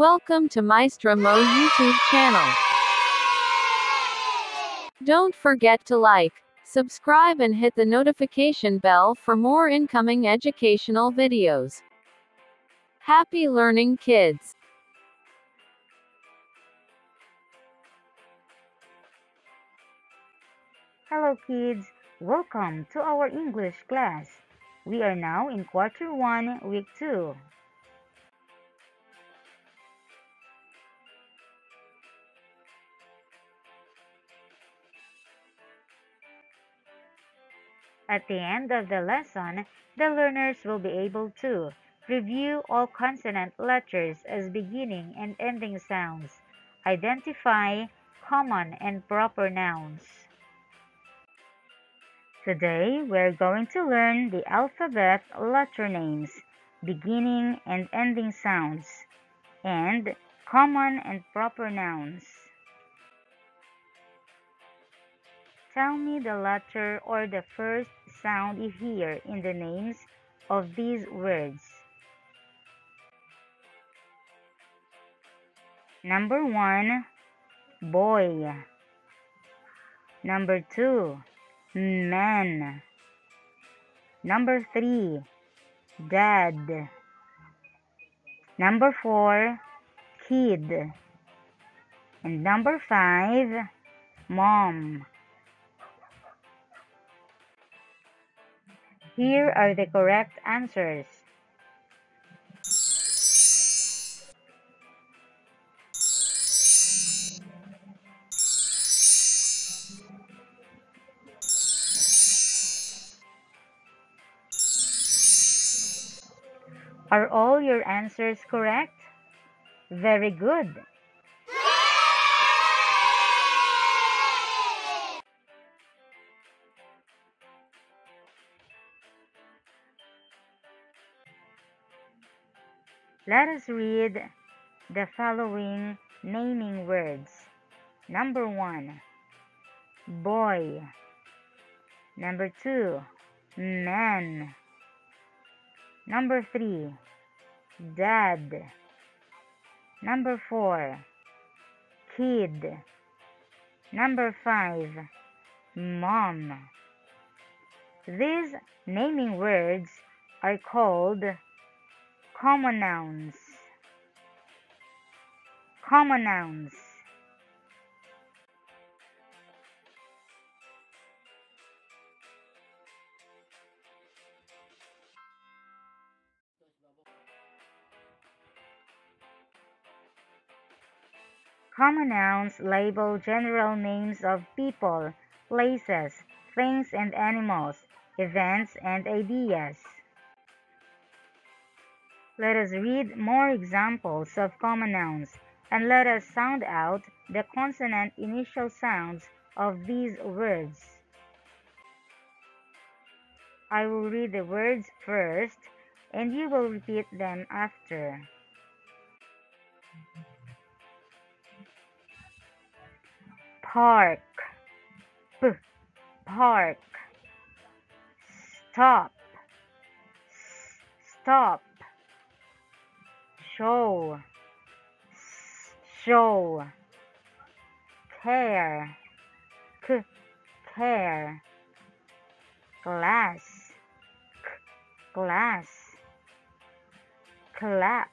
Welcome to Maestra Mo YouTube channel. Don't forget to like, subscribe and hit the notification bell for more incoming educational videos. Happy learning, kids! Hello kids, welcome to our English class. We are now in quarter 1, week 2. At the end of the lesson, the learners will be able to review all consonant letters as beginning and ending sounds, identify common and proper nouns. Today, we're going to learn the alphabet letter names, beginning and ending sounds, and common and proper nouns. Tell me the letter or the first sound you hear in the names of these words. Number 1, boy. Number 2, man. Number 3, dad. Number 4, kid. And number 5, mom. Here are the correct answers. Are all your answers correct? Very good. Let us read the following naming words. Number 1, boy. Number 2, man. Number 3, dad. Number 4, kid. Number 5, mom. These naming words are called common nouns. Common nouns. Common nouns label general names of people, places, things and animals, events and ideas. Let us read more examples of common nouns, and let us sound out the consonant initial sounds of these words. I will read the words first, and you will repeat them after. Park. P. Park. Stop. Stop. Show. Show. Care. Care. Glass. Glass. Clap.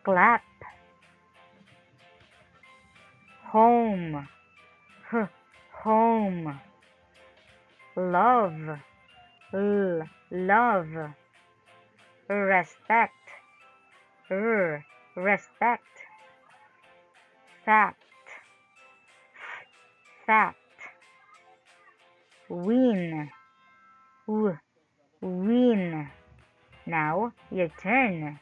Clap. Home. Home. Love. Love. Respect. Respect. Fact. Fact. Win. Win. Now your turn.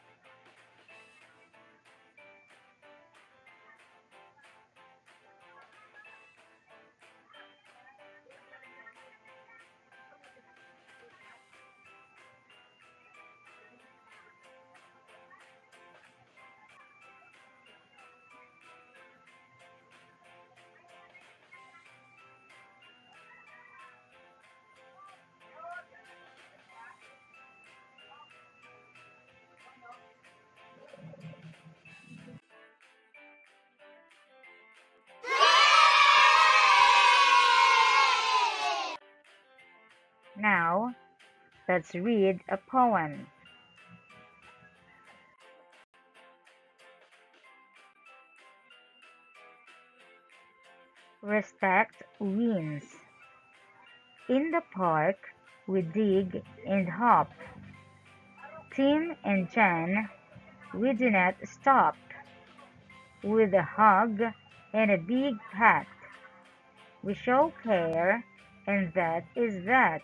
Let's read a poem. Respect wins. In the park, we dig and hop. Tim and Jan, we do not stop. With a hug and a big pat, we show care, and that is that.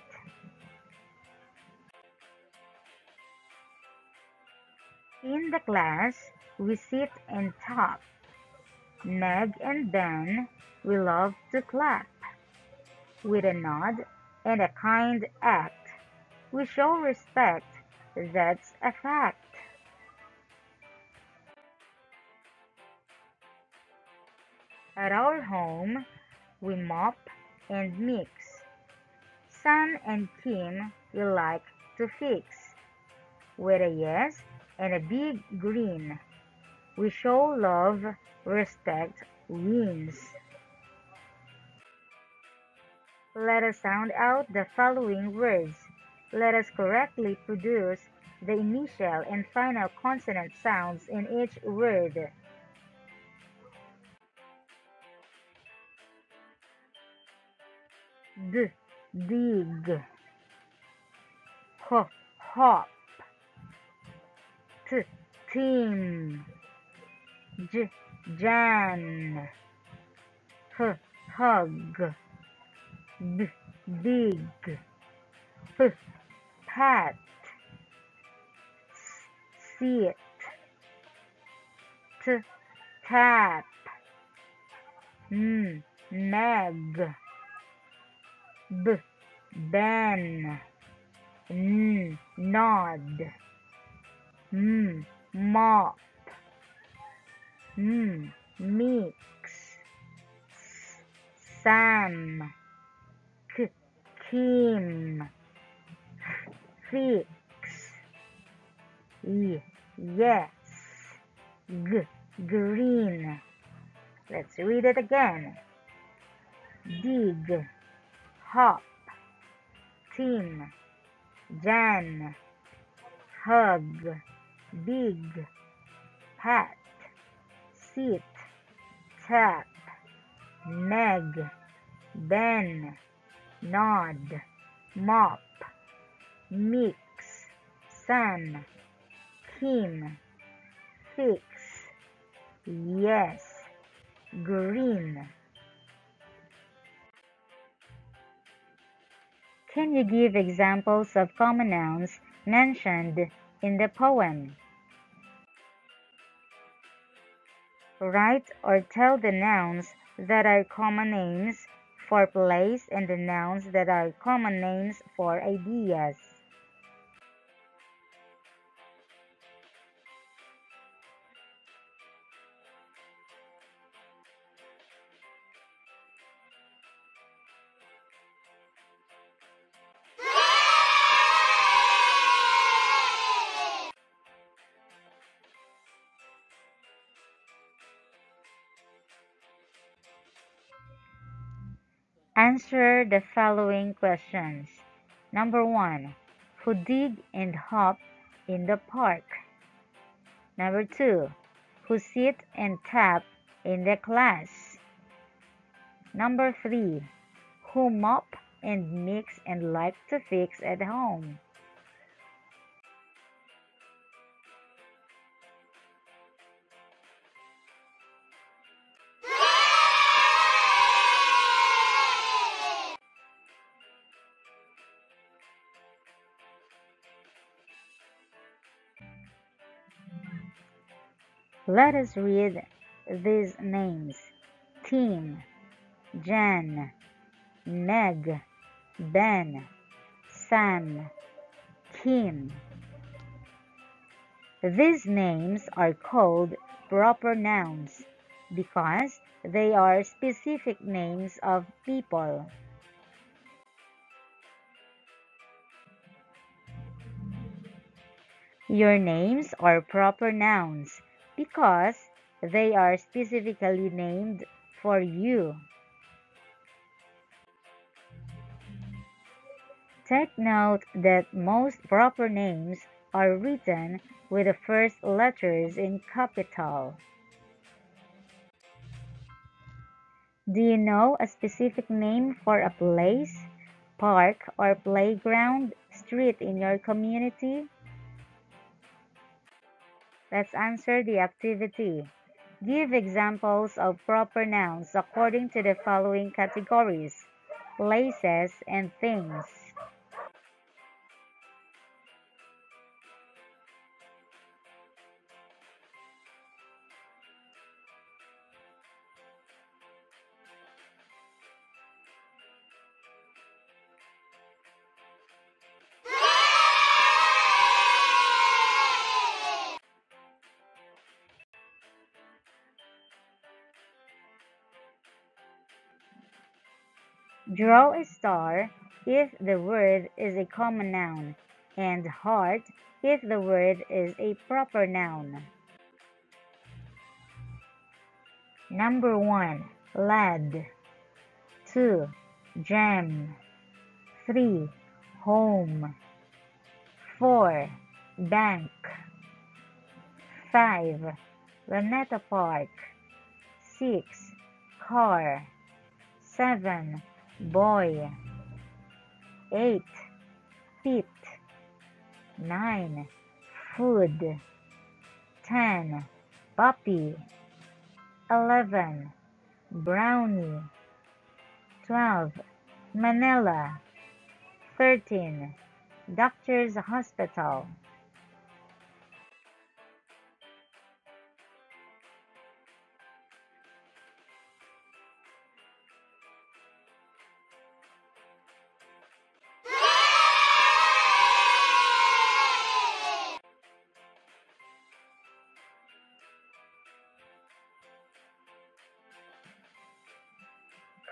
In the class, we sit and talk. Meg and Ben, we love to clap. With a nod and a kind act, we show respect, that's a fact. At our home, we mop and mix. Sam and Kim, we like to fix. With a yes and a big grin, we show love, respect wins. Let us sound out the following words. Let us correctly produce the initial and final consonant sounds in each word. D, dig. H, hop. T, team. J, Jan. H, hug. B, big. P, pat. S, sit. T, tap. M, Meg. B, Ben. N, nod. M, mop. M, mix. S, Sam. K, Kim. F, fix. Y, yes. G, green. Let's read it again. Dig. Hop. Tim. Jan. Hug. Big. Pat. Sit. Tap. Meg. Ben. Nod. Mop. Mix. Sam. Kim. Fix. Yes. Green. Can you give examples of common nouns mentioned in the poem? Write or tell the nouns that are common names for place and the nouns that are common names for ideas. Answer the following questions. Number 1. Who dig and hop in the park? Number 2. Who sit and tap in the class? Number 3. Who mop and mix and like to fix at home? Let us read these names. Tim, Jan, Meg, Ben, Sam, Kim. These names are called proper nouns because they are specific names of people. Your names are proper nouns because they are specifically named for you. Take note that most proper names are written with the first letters in capital. Do you know a specific name for a place, park, or playground, street in your community? Let's answer the activity. Give examples of proper nouns according to the following categories: places and things. Draw a star if the word is a common noun, and heart if the word is a proper noun. Number 1. Lad. 2. Gem. 3. Home. 4. Bank. 5. Laneta Park. 6. Car. 7. Boy. 8. Pit. 9. Food. 10. Puppy. 11. Brownie. 12. Manila. 13. Doctor's Hospital.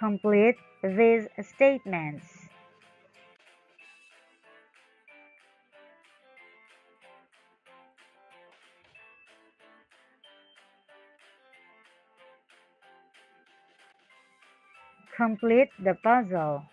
Complete these statements. Complete the puzzle.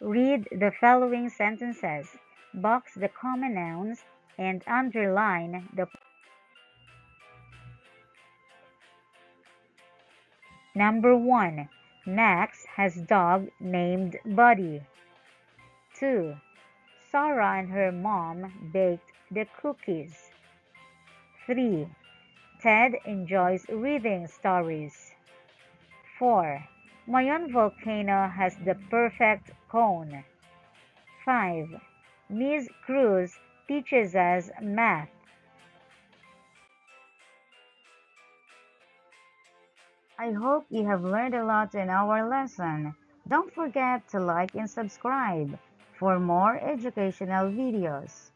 Read the following sentences, box the common nouns, and underline the. Number 1. Max has dog named Buddy. 2. Sarah and her mom baked the cookies. 3. Ted enjoys reading stories. 4. Mayon volcano has the perfect cone. 5. Ms. Cruz teaches us math. I hope you have learned a lot in our lesson. Don't forget to like and subscribe for more educational videos.